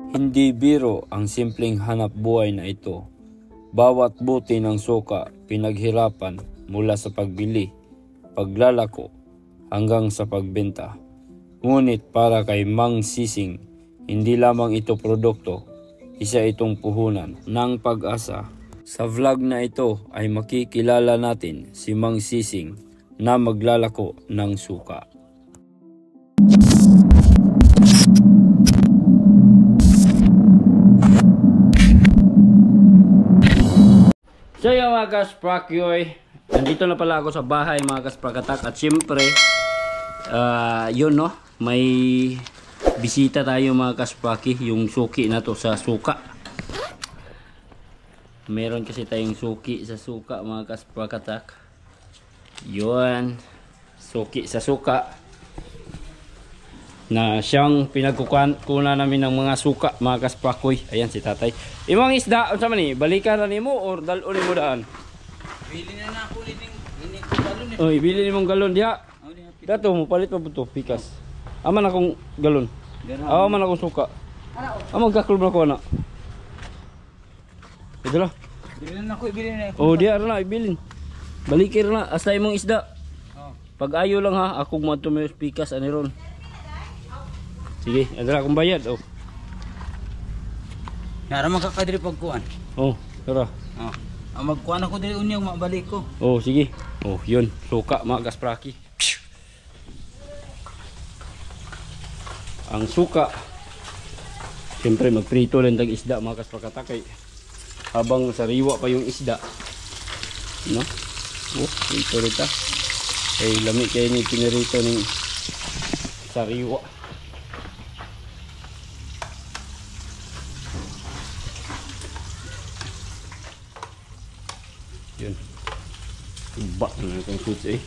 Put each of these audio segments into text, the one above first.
Hindi biro ang simpleng hanap buhay na ito. Bawat buti ng suka pinaghirapan mula sa pagbili, paglalako hanggang sa pagbenta. Ngunit para kay Mang Sising, hindi lamang ito produkto, isa itong puhunan ng pag-asa. Sa vlog na ito ay makikilala natin si Mang Sising na maglalako ng suka. So yung mga kasprakyoy, nandito na pala ako sa bahay mga kasprakatak. At syempre, yun no, may bisita tayo mga kaspraki, yung suki na to sa suka. Meron kasi tayong suki sa suka mga kasprakatak. Yun, suki sa suka. Na siyang pinagkukunan namin ng mga suka mga kasprakoy. Ayan si tatay. Imong isda, unsa man ni? Balikan na nimo or dalon nimo daan? Bili na ako ning galon. Oy, bili nimong galon diha. Dato mo palit pa buto pikas. Aman akong galon. Man akong suka. Among gaklub na ko na. Ito la. Bili na ako, ibili na ako. Oh, diha ra na ibilin. Balikir na hasta imong isda. Pag ayo lang ha, akong madto may pikas ani ron. Sige, adra akong bayad. Oh. Nara makakadiri pagkuan. Oh, tara. Magkuan ako diri unyang mabalik ko. Oh, sige. Oh, yun. Suka mga kaspraki. Ang suka. Siyempre magprito lang tag isda mga kasprakatakay. Habang sariwa pa yung isda. No? Oh, prito rita. Eh, lami kayo ni pinirito ng sariwa. Yun. Iba na itong suits eh.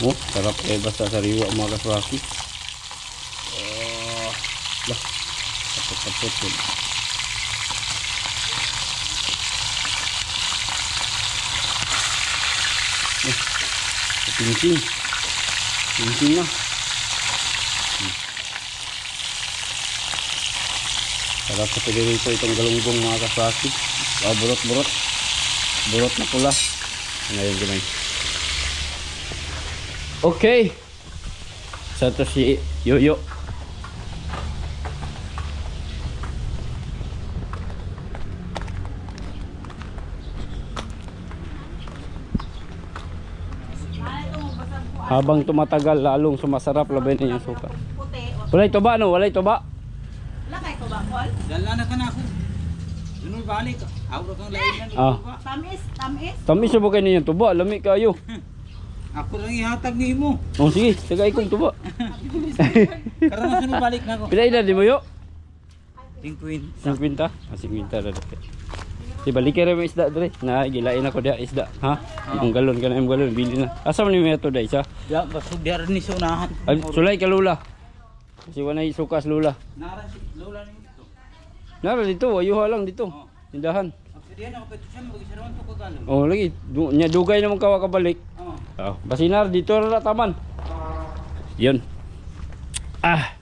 Oh, sarap eh basta sariwa mga kaswaki. Lah, kapot-kapot yun. Pinsing. Pinsing na. Sarap sa pinirito itong galunggong mga kaswaki. Burot-burot. Burot na pula. Ngayon gimay. Okay. Sa to si Yoyo. Habang tumatagal, lalong sumasarap labay na yung suka. Walay toba no? Walay toba? Wala kay toba, Paul? Dala na ka na ako. Dunol balik. Awro kang lain na Tamis, tamis. Tamis sa bukay ninyo tuba, lami kayo. Ako lang ihatag nimo. Oh sige, tagay kong tuba. Karon na sunod balik na ako. Pila edad mo yo? 50. 50? Ah, 50 ra dati. Si balik ra mo isda dre. Na gilain ako dia isda, ha? Ang galon kana imong galon bili na. Asa man ni meto dai sa? Ya, basud diar ni sa unahan. Sulay ka lula. Kasi wanay sukas lula. Nara si lola ni dito. Nara dito, ayuha lang dito. Tindahan. Diyan ako pwede siya mag-isarawan to kagalon. Oh, lagi nya dugay naman kawa ka balik. Oh, basinar dito ra taman. Yun. Ah.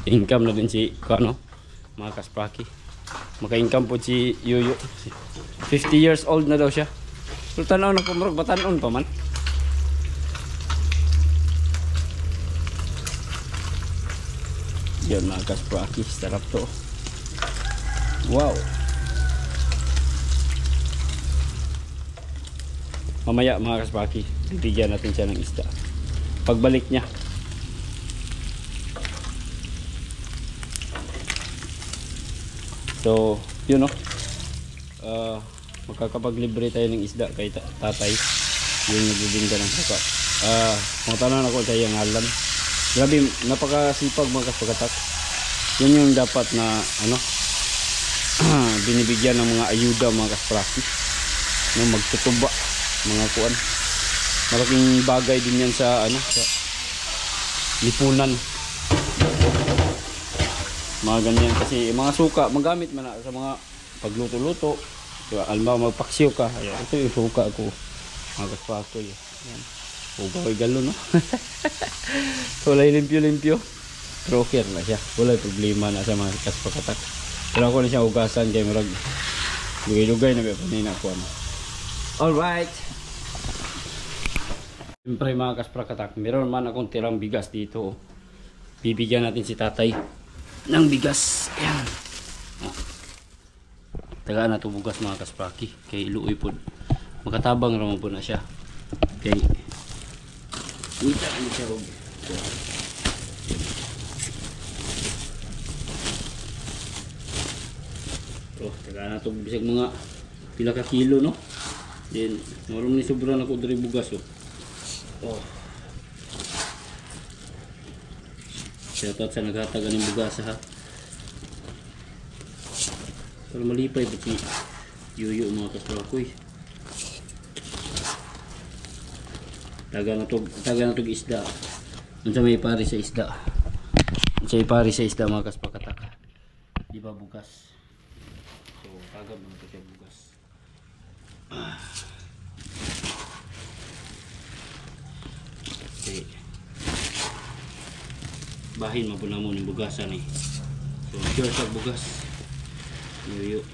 Income na din si Kano. Mga kaspraki. Maka-income po si Yoyo. 50 years old na daw siya. Pero tanaw na kumurog, batanon pa man. Yan mga kaspraki, sarap to. Wow. Mamaya mga kaspraki, bibigyan natin siya ng isda. Pagbalik niya. So, yun no. Magkakapaglibre tayo ng isda kay tatay. Yung nagbibinda ng suka. Mga tanong ako sa iyang alam. Grabe, napakasipag mga kasprakatak. Yun yung dapat na ano binibigyan ng mga ayuda mga kaspraki. No, magtutuba mga kuan. Malaking bagay din yan sa ano sa lipunan. Mga ganyan kasi mga suka magamit man sa mga pagluto-luto. Diba, alma magpaksiw ka. Ayan, ito yung suka ko. Mga kaspakoy. Ayan. Hugaw ay galon, no? Kulay limpyo-limpyo. Pero okay na siya. Wala problema na sa mga kaspakatak. Pero ako na siya ugasan kay marag lugay-lugay na ba panina ko ano. Alright. Siyempre mga kaspakatak, meron man akong tirang bigas dito. Bibigyan natin si tatay ng bigas. Ayan. Tagaan na ito bugas mga kaspraki. Kay iluoy po. Makatabang naman po na siya. Kay kita na siya. Tagaan na ito bisag mga pila ka kilo no. Then maroon ni sobrang ako dari bugas oh. Shoutout sa naghatagan ng bugas ha. Para malipay pati yuyo mga kasprakoy. Taga na tog isda. Unsa may pari sa isda. Unsa may pari sa isda mga kaspakatak. Di ba bugas? So tagab mo to siya bugas. Okay. Bahin mo po na mo ng bugasan eh. So sure sa bugas. Yuyo.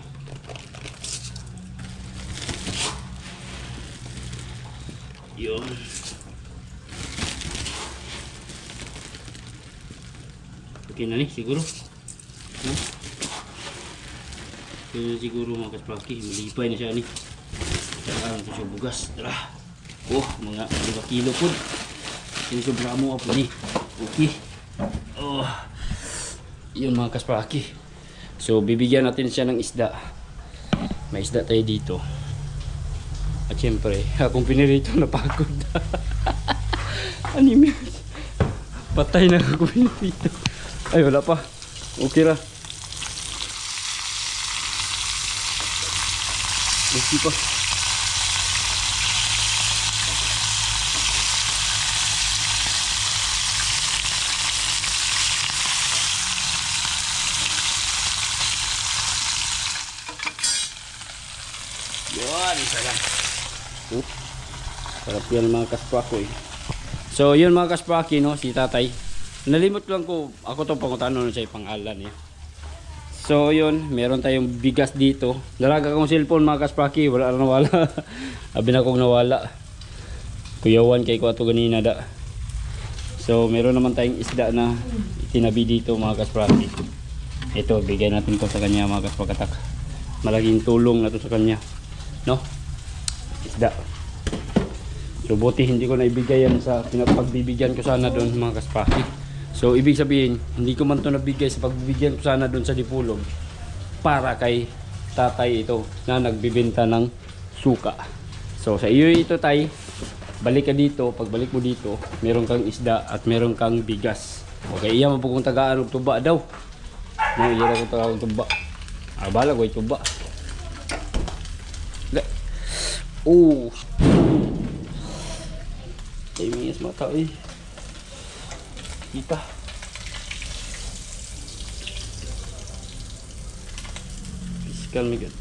Yun. Okay na ni siguro. No? Okay na siguro mga kaspraki. Malipay na siya ni. Saan ito siya bugas. Tara. Oh, mga 5 kilo po. Sinusubra mo po ni. Okay. Oh. Yun mga kaspraki. So bibigyan natin siya ng isda. May isda tayo dito. At syempre, akong pinirito napagod. Anime. Patay na ako pinirito. Ay wala pa. Okay ra. Okay pa. Yun, isa lang. Sarap yan mga kaspraki. So yun mga kaspraki no, si tatay. Nalimot lang ko, ako to pangutanon sa pangalan niya. So yun, meron tayong bigas dito. Dalaga kong cellphone mga kaspraki, wala na nawala. Abi na kong nawala. Kuyawan kay ko ato ganina da. So meron naman tayong isda na itinabi dito mga kaspraki. Ito, bigay natin to sa kanya mga kaspakatak. Malaking tulong na to sa kanya. No? Isda. So buti hindi ko naibigay yan sa pinapagbibigyan ko sana doon mga kaspaki. So ibig sabihin hindi ko man to nabigay sa pagbibigyan ko sana doon sa Dipulog para kay tatay ito na nagbibenta ng suka. So sa iyo ito tay, balik ka dito. Pagbalik mo dito meron kang isda at meron kang bigas. Okay, iya mo po kung tagaan og tuba daw. No, iya ko tagaan og tuba. Bala ko tuba. Oh. Ay mingas mata eh. Kita. Fiskal mi gud.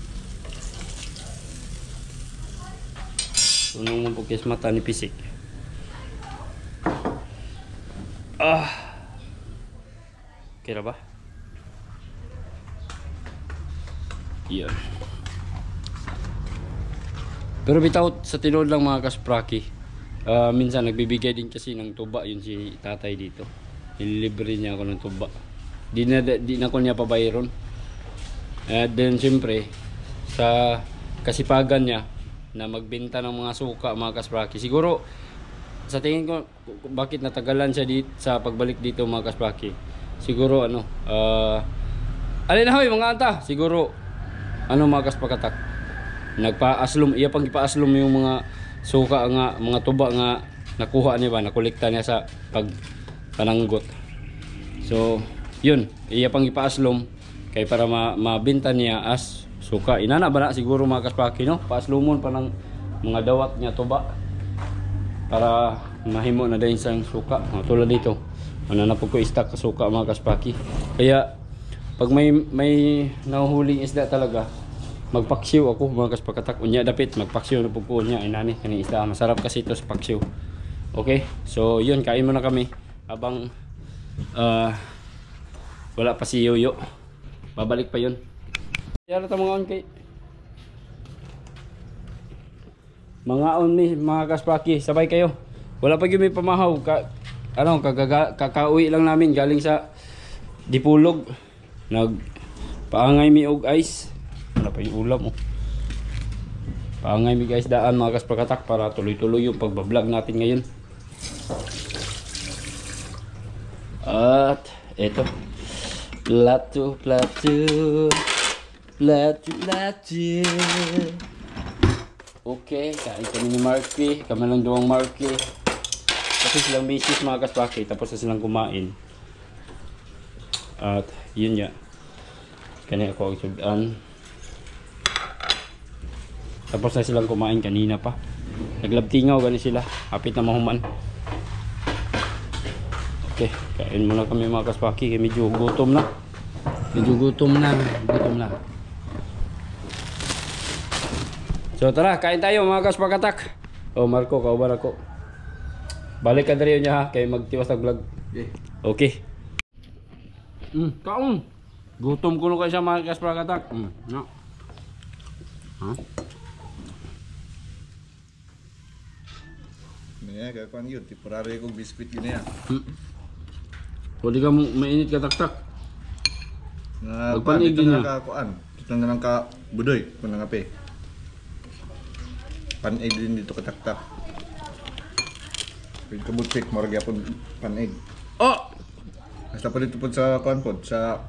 Unong mo pagkis mata ni pisik. Kira ba? Iyan. Pero bitaw sa tinod lang mga kaspraki. Minsan nagbibigay din kasi ng tuba yun si tatay dito. Nililibre niya ako ng tuba. Di na ko niya pabayron. Then siyempre sa kasipagan niya na magbenta ng mga suka mga kaspraki. Siguro sa tingin ko bakit natagalan siya dito sa pagbalik dito mga kaspraki. Siguro alin na hoy mga anta. Siguro mga kaspakatak. Nagpa-aslom, iya pang ipa-aslom yung mga suka nga, mga tuba nga nakuha niya ba, nakolekta niya sa pananggot. So, yun, iya pang ipa-aslom kay para mabenta niya as suka. Inana ba na siguro mga kaspaki no? Paaslomon pa ng mga dawat niya tuba para mahimo na din sang suka. Tulad dito, na po ko istak ka suka mga kaspaki. Kaya pag may nahuhuling isda talaga, magpaksiw ako mga kaspakatak. Unya dapit magpaksiw na pugko niya inani kaning isda. Masarap kasi ito sa paksiw. Okay? So yun, kain muna kami habang Wala pa si Yoyo. Babalik pa yun. Kaya ito mga on kay mga on ni mga kaspaki, sabay kayo. Wala pa yung may pamahaw. Kakauwi lang namin galing sa Dipulog. Paangay mi og ice. Wala pa yung ulam oh. Paangay mi guys daan mga kaspakatak para tuloy-tuloy yung pagbablog natin ngayon. At eto. Plato. Okay, kain kami ni Marky. Kami lang doang Marky. Kasi silang misis mga kaspaki. Tapos na silang kumain. At yun ya. Kani ako ang sudan. Tapos na silang kumain kanina pa. Naglabtingaw gani sila. Hapit na mahuman. Okay, kain muna kami mga kaspaki. Medyo gutom na. Gutom na. So tara, kain tayo mga kaspakatak. Oh Marco, kauban ako. Balik ka na rin niya ha. Kaya magtiwas ng vlog. Okay. Kaon. Gutom ko na kayo sa mga kaspakatak. No. Ha? Naya, kakuan yun. Tipurari kong biskuit yun yan. Pwede ka mainit ka taktak. Nagpanig din niya. Kakuan. Ito na lang ka budoy. Kung nangapi. Pan-aid din dito kataktak. Pwede ka butik. Maragya po pan-aid. Oh! Basta pa dito po sa kuan po. Sa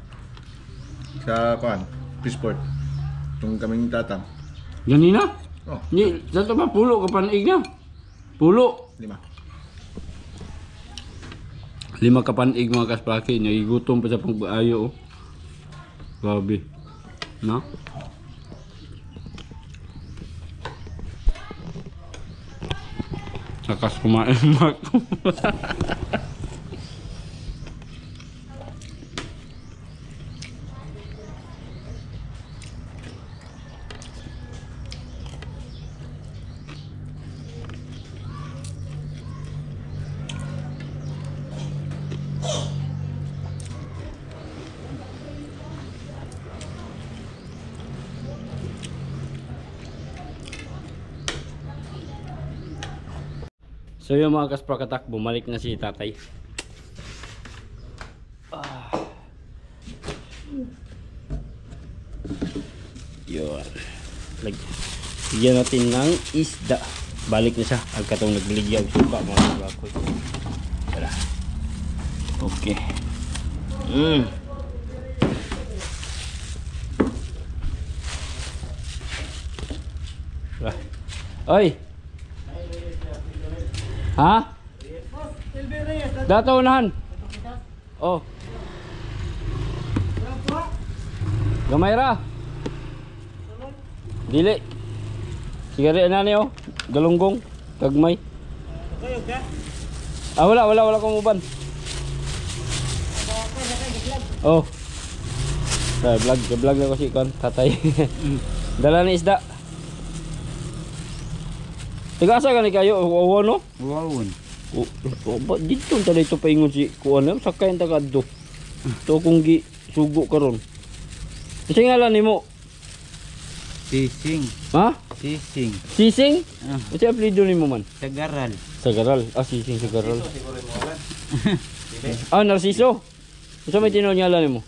kuan. Fishport. Itong kaming tatang. Ganina? Oh. Ni, sa ba pulo ka panig na? Pulo. 5. 5 ka panig mga kaspaki. Nagigutom pa sa pang-ayo. Oh. Grabe. No? Lakas kumain Marco. So yung mga kaspakatak, bumalik na si tatay. Yun. Lagyan natin ng isda. Balik na siya. Agkatong nagligyaw suka mga kabakoy. Tara. Okay. Tara. Oy! Ha? Dato unahan. Oh. Gamay ra. Dili. Sigari na ni oh. Galunggong, gagmay. Wala kong uban. Oh. Vlog na ko si kon, tatay. Dala ni isda. Tigasa ka ni kayo, wawan no? Wawan. Ba't dito tala ito paingon si kuwan na? Sakay ang tagad to. Ito kong sugo karon. Kasi ngalan ni mo? Sising. Ha? Sising. Sising? Kasi apelido ni mo man? Sagaral. Sagaral. Sising Sagaral. Narciso. Kasi may tinawag ngalan ni mo?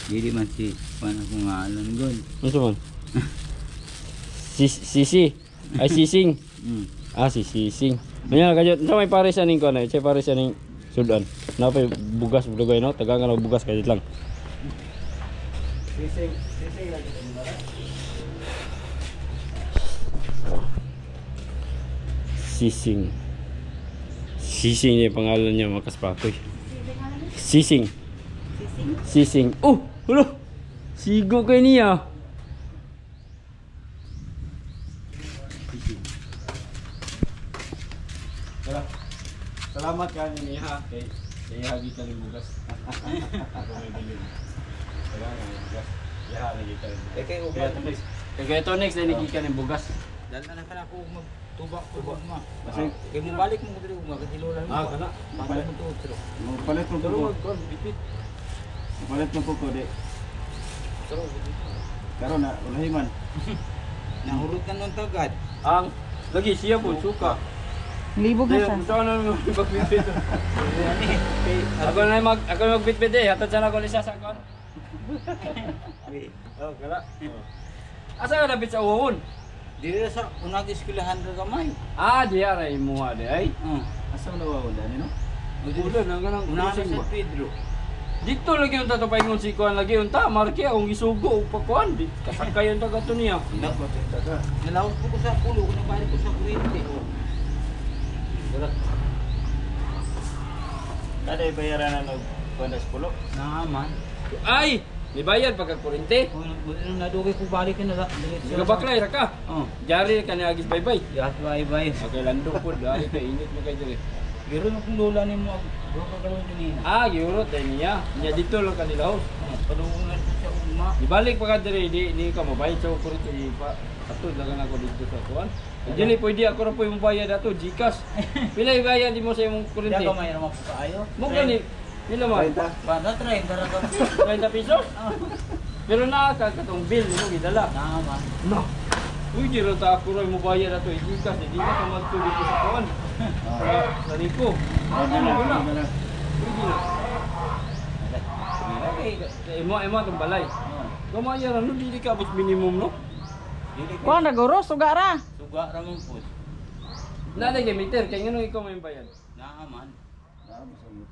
Hindi man si paano kung ngalan gon. Ano man? Sisi. Ay sising. Si sising. Nya kayo sa may pares aning ko na, sa pares aning sudan. Napay bugas bulugay no, taga nga bugas kay lang. Sising lagi Sising. Sising ni pangalan niya mga kaspakoy. Sising. Sising. Oh, hulo. Sigo kay niya. Salamat ka ni ha kay hagi ka ng bugas. Ako may bilin. Salamat bugas. Yaha lagi ka. Kay ito next ay nagi ka ng bugas. Dala na ka na ako Tuba ko ma. Kasi Kay mo balik mo diri mga katilolan mo. kana. Balik mo to pero. palit mo Pero po. kon bipit. Palit mo po di. Karon na ulahi man. Nahurot ka nun tagad. Ang lagi siya po suka. Libog na siya. Dili mo na magbitbit. Ako na magbitbit eh. Hatod sana ko lisa sa kon. Oh, kala. Asa ka napit sa uwon? Diri sa unang eskwelahan ra gamay. Ah, diya ra imuha di ay. Asa na wala ni no? Ulo na ganang Una crossing sa ba? Pedro. Dito lagi yung tatapay ngon si kuan lagi unta marki akong isugo pa kuan di kasakay yung taga to niya. Nalawas po ko sa pulo kung nabalik ko sa kuryente. Kada bayaran na mag kuandas pulo. Naman. Ay, may bayad pagka kurente. Kung nadugay ko balik na Gabaklay ra ka. Oh. Jari ka na agis bye-bye. Yat bye. Okay, landong po dahil kay init mo kay diri. Pero kung lola nimo bro ka gawin kanina. Ah, giurot dai niya. Nya dito lang kanila house. Padungan sa ugma. Ibalik pa ka diri di ka mabayad sa kurente pa. Atod lang ako dito sa kuan. Dili pwede ako ra po yung bayad ato GCash. Pila yung bayad di mo sa imong kurente? Diya ka may naman po kaayo. Mo gani. Pila man? Banda try dara ka. 30 pesos? Pero nakakatong bill mo gidala. Naman. No. Uy, di rin ta ako rin mo bayad na ito. Hindi ka ka magtulog ko sa kuwan. Sa Rico. Ano na? Uy, di na. Imo itong balay. Gamayan, ano, hindi ka abot minimum, no? Kuha na guro, suga ra. Suga ra man po. Nanay kay meter, kaya nga ikaw may bayad. Naman.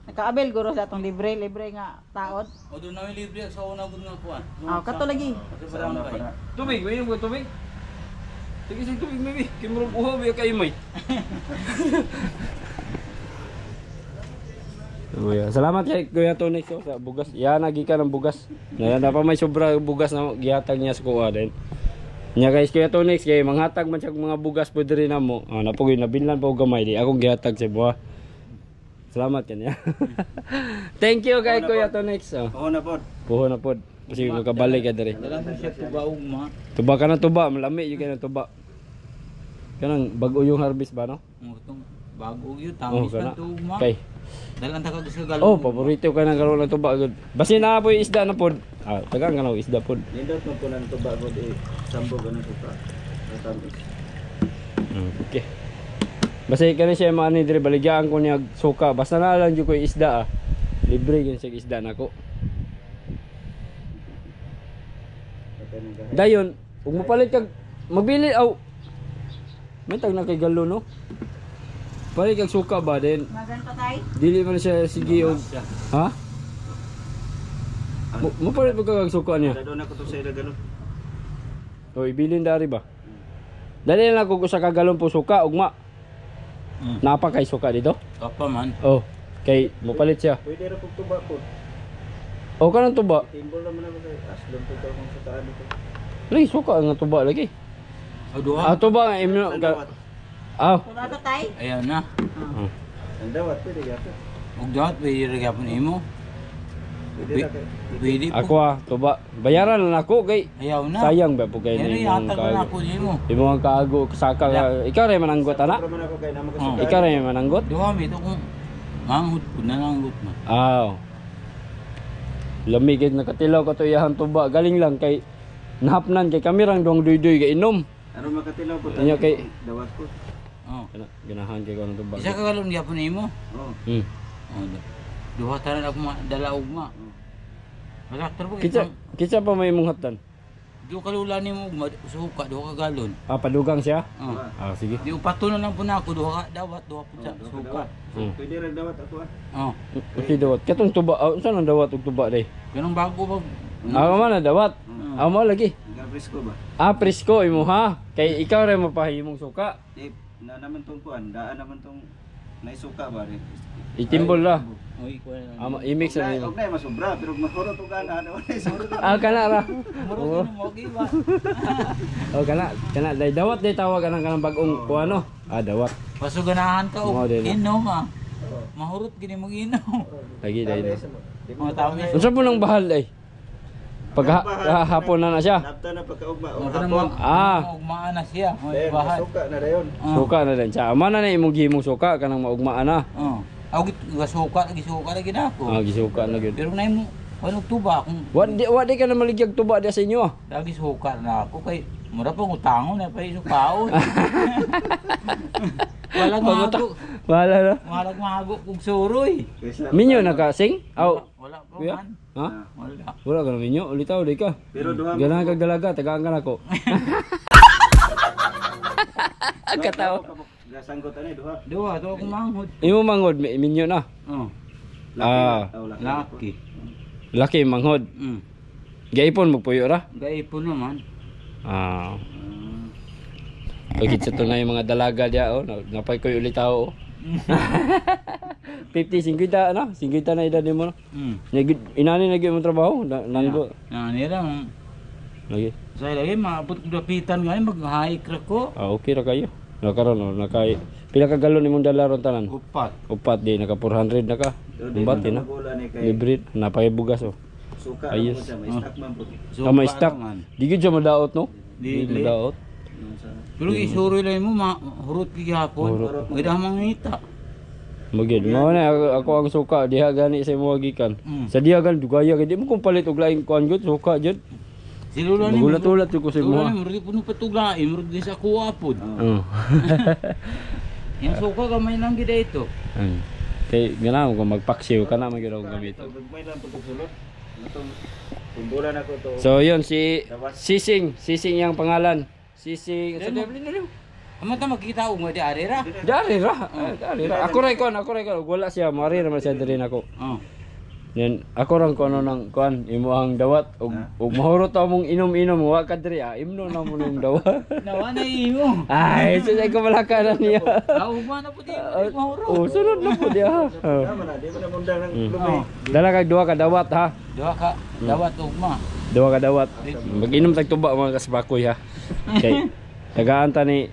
Nakaabel guro sa atong libre nga taod. O doon namin libre sa una gud nga kuan. Aw, kato lagi. Sa barangay. Tubig, may mo tubig. Sige, sige, tubig, maybe. Kimurong uhaw, may kayo may. Salamat kay Kuya Tony sa bugas. Yan, nagi ka ng bugas. Na pa may sobra bugas na gihatag niya sa kuha din. Nya guys, Kuya Tony, kay manghatag man siya mga bugas pwede rin na mo. Napoy, nabilan pa og gamay di. Akong gihatag sa buha. Salamat kanya. Thank you kay Kuya Tony. Oo na pod. Puho na pod. Kasi makabalik ka diri. Dala mo siya tuba ugma. Tuba ka na tuba, malami yung ka na tuba. Kanang bago yung harvest ba no? Itong bago yun, Oh, tamis kana. na ito ugma. Kay. Dalan ta kag sa galon. Oh, paborito ka na karon ng tuba gud. Basi na po isda na pod. Tagang kanaw isda pod. Nindot mo po ng tuba ko di sambog ano suka. Tamis. Okay. Basi kani siya maani diri baligyan ko niya suka. Basta na lang jud ko isda Libre gyud siya isda nako. Dayon, ug mapalit kag magbili may tag na kay galon no. Palit kag suka ba din. Maganta tay. Dili man siya sige og ha? Mo palit mo kag suka niya. Dadon ako to sa ila gano. O ibilin dari ba? Dali na ko sa kagalon po suka ugma. Napa kay suka dito? Kapa man. Oh, kay mo palit siya. Pwede ra pug tuba po. O kanang tuba? Timbol naman ako kay aslon to ka kung sa taan dito. Lagi suka nga tuba lagi. O duha. Tuba nga imno ka. Kuha to tay. Ayan na. Ang dawat pwede gato. Ug dapat pwede ra gyapon imo. Pwede ra kay. Pwede po. Ako tuba. Bayaran lang ako kay Ayaw na. sayang ba po kay Pero imong yatag na ako nimo. imong kaago saka ikaw ray mananggot ana? Pero man ako kay namo Oh. Ikaw ray mananggot? Duha mi to kung manghut ko na lang gut man. Lamigid nakatilaw ko to iyahang tuba. Galing lang kay nahapnan kay kamirang dong duy-duy kay inom. Ano makatilaw po Ano kay dawat po. Oh. ganahan kay ko ng tuba. Isa ka galon gyapon imo. Oh. Oh. Duha tanan ako dala ugma. Malakter po Kitsa pa may imong hatan. Duha ka lula nimo ugma suka duha ka galon. Padugang siya? Oh. Sige. Di upato na lang po na ako duha ka dawat duha po sa suka. Pwede ra dawat ako Oh. Okay, dawat. Katong tuba, saan ang dawat og tuba day? Ganong bago ba? Man na dawat. Mo lagi. Gabrisko ba? Presko imo ha. Kay ikaw ray mapahimong suka. Na naman tong kuan, daan naman tong naisuka ba rin. Itimbol ra. Oy ko na. I-mix na nimo. Og na masubra pero mahuro to kana ano na isuro. Kana ra. Muro mo giba. Kana day dawat day tawag kanang bag-ong kuano. Dawat. Pasuganahan ka Mo og din. inom Mahurot gini mo ginom. Lagi day. Mga tamis. Unsa po nang bahal day? Pagkahapon na siya. Napta na pagkaugma. Mo Hapon. ugmaan na siya. Then, Bahat. suka na dayon. Suka na din siya. Amana na imong gihimong suka kanang maugmaan na. Oh. Ako gisuka lagi na ako. Gisuka na gyud. Pero nay mo ano tuba kung Wa di ka na maligyag tuba dia sa inyo. lagi suka na ako kay mura pa utangon na pa isukaon. Walang mago. Wala na. Walang mago kung suroy. Minyo nakasing? Aw. Wala pa Kuya? man. Ha? Wala. Wala ka na minyo. Ulitaw di ka. Pero duha Ganahan kag dalaga, tagaan ka nako. Katawa. Gasanggot ani duha. Duha to akong manghod. Imo manghod minyo na. Oh. Laki. Laki manghod. Gaipon magpuyo ra. Gaipon naman. Pagkit sa tunay mga dalaga dia napay koy ulitaw. 50 50 ano? 50 na edad nimo no. Inani na gyud mo trabaho, nanggo. Nira Lagi. saya lagi maabot ko dapitan ngayon mag-hike ra ko. Okay ra kayo. Nakaron nakay pila ka galon imong dala ron tanan? Upat Di naka 400 na ka. Umbat na. Libre napay bugas oh. Suka Ayos. may stock man po. May stock. Di gyud siya madaot no? Dili. Madaot. Pero isuroy lang mo hurot gihapon. Gida mangita. Magid mo na ako ang suka diha gani sa imong gikan. Sa diha gan dugaya kay di mo kung palit og laing kuan gud suka jud. Silulan ni Magulat-ulat ko sa Silulan imo. ni puno patuglain, murag di sa kuwa pod. Yang suka gamay lang gid ito. Kay ganaw ko magpaksiw kana man gyud gamit. May lang pagsulot. Itong tumbulan ako to. So yun si Sising yang pangalan. Sising sa Devlin na rin. Amata makita og mo di arira. Dari ra. Ako ra kon wala siya mari naman siya diri nako. Then ako rang kono nang kuan imo ang dawat ug mahurot ta mong inom-inom wa ka diri imno na mo ning dawat. Nawa na imo. Ay, so ko malaka na niya. Ugma na pud mahurot. Oh, sunod na po dia. Tama na, di mo na mundang ng lumi. Dala kag duha ka dawat ha. Duha ka dawat ugma. Duha ka dawat. Mag-inom tag tuba mga kasbakoy ha. Kay tagaan ta ni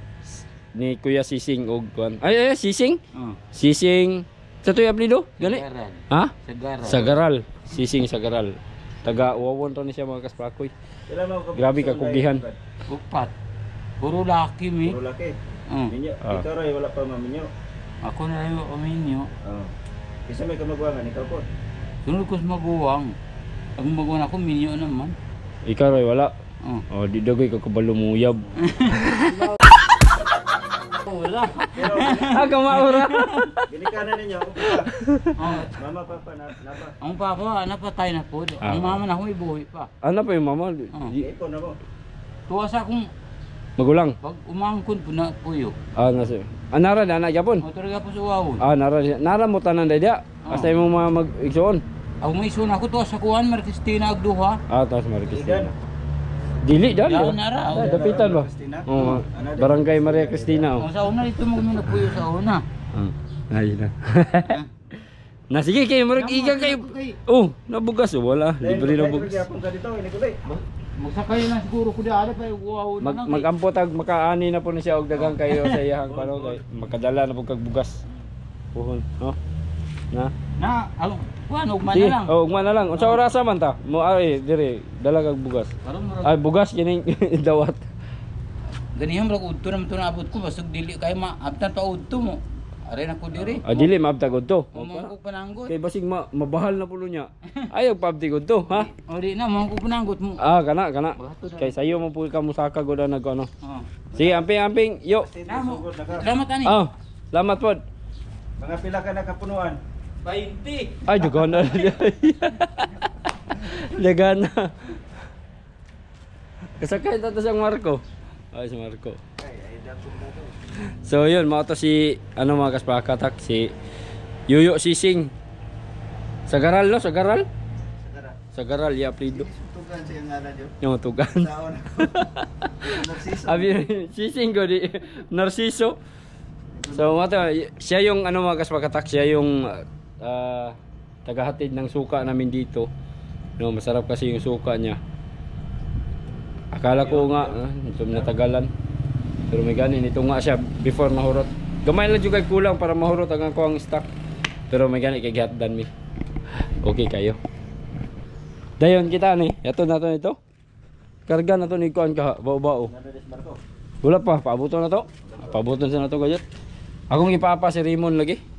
Kuya Sising og kuan. Ay, Sising? Sising. Sa to'y aplido? Gani? Ha? Sagaral. Sising Sagaral. Taga Wawon to ni siya mga kaspakoy. Grabe ka kugihan. Upat. Puro laki mi. Puro laki. Minyo. Ikaw ray wala pa maminyo. Ako na lang yung minyo. Isa may kamagwangan ikaw po. Sunod ko sa maguwang. Ang maguwang ako minyo naman. Ikaw ray wala. Oh, di dagay ka kabalo muyab. Wala. Aga maura. Ginikanan ninyo. Mama papa na ba? Ang papa napatay na po. Ang mama na ko ibuhi pa. Ano pa yung mama? Ipon na mo. Tuwa sa akong Magulang. pag umangkon po na puyo. Nasa. Nara na Japon. O talaga po sa wawon. Nara mo tanan dia. Basta mo mag-igsoon. Ako may isun ako tuwa sa kuwan Marikistina agduha. Taas Marikistina. Dili dali. Yan nara. Dapitan ba? Oh, Barangay Maria Cristina. Ang sa una dito mo na puyo sa una. Ayun na. Na sige kayo marag igang kayo. Oh, nabugas wala. Libre na bugas. Magsakay na siguro ko diara pa wow na lang. Magampot makaani na po na siya og dagang kayo sa iyang pano kay makadala na po kag bugas. Puhon, no? Na, kuan ugma na lang. Oh, ugma na lang. Unsa orasa man ta? Mo ay dire dala kag bugas. Ay bugas kining dawat. Ganiham ra udto naman to naabot ko basig dili kay maabtan pa udto mo. Are na ko diri. Dili maabtag udto. Mo ko pananggot. Kay basig mabahal na pulo niya. Ayaw paabtig udto, ha? O di na mo ko pananggot mo. Kana. Kay sayo mo po ka musaka gud na nag-ano. Sige, amping. Yo. Salamat ani. Salamat pod. Mga pila ka nakapunuan? 20. Ay, dugan na. Dagan na. Kasakay na to siyang Marco. Ay, si Marco. So, yun. Mga to si, mga kaspakatak, si Yuyo Sising. Sagaral, no? Sagaral? Sagaral, i-aplido. Tugan siya nga na dyan. Yung tugan. Taon. Narciso. Abi, Sising ko di. Narciso. So, mga to, siya yung, mga kaspakatak, siya yung tagahatid ng suka namin dito. No, masarap kasi yung suka niya. Akala ko nga natagalan. Pero may ganin ito nga siya before mahurot. Gamay lang juga kulang para mahurot ang ko ang stock. Pero may ganin kay gihatdan mi. Okay kayo. Dayon kita ni, yato na to ito. Karga na to ni kuan ka, bao-bao. Wala pa, paabuton na to. Paabuton sa na to gayot. Akong ipapa si Raymond lagi.